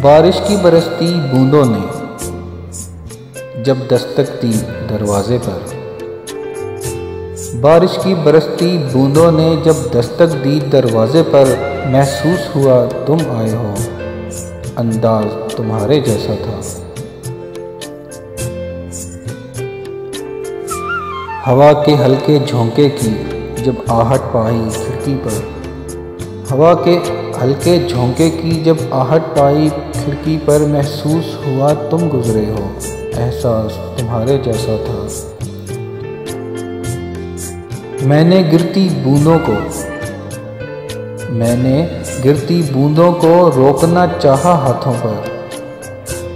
बारिश की बरसती बूंदों ने जब दस्तक दी दरवाजे पर, बारिश की बरसती बूंदों ने जब दस्तक दी दरवाजे पर, महसूस हुआ तुम आए हो, अंदाज तुम्हारे जैसा था। हवा के हल्के झोंके की जब आहट पाई खिड़की पर, हवा के हल्के झोंके की जब आहट पाई खिड़की पर, महसूस हुआ तुम गुजरे हो, एहसास तुम्हारे जैसा था। मैंने गिरती बूंदों को रोकना चाहा हाथों पर,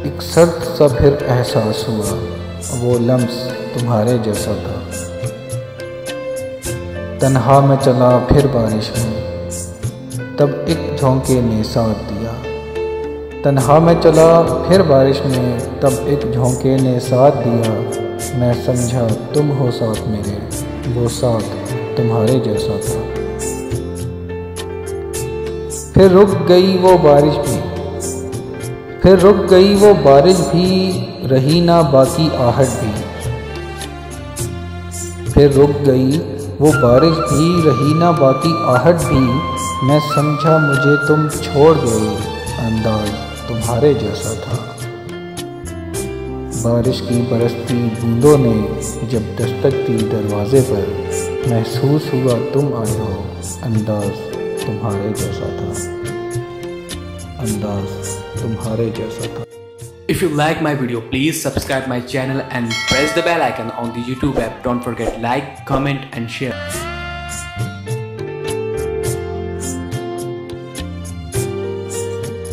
एक सर्द सा फिर एहसास हुआ, वो लम्स तुम्हारे जैसा था। तन्हा में चला फिर बारिश में, तब एक झोंके ने साथ दिया। तन्हा में चला फिर बारिश में, तब एक झोंके ने साथ दिया। मैं समझा तुम हो साथ मेरे, वो साथ तुम्हारे जैसा था। फिर रुक गई वो बारिश भी, रही ना बाकी आहट भी। फिर रुक गई वो बारिश भी, रही ना बाकी आहट भी। मैं समझा मुझे तुम छोड़ गए, अंदाज तुम्हारे जैसा था। बारिश की बरसती बूंदों ने जब दस्तक दी दरवाजे पर, महसूस हुआ तुम आए हो, अंदाज तुम्हारे जैसा था, अंदाज तुम्हारे जैसा था। If you like my video, please subscribe my channel and press the bell icon on the YouTube app. Don't forget like, comment and share.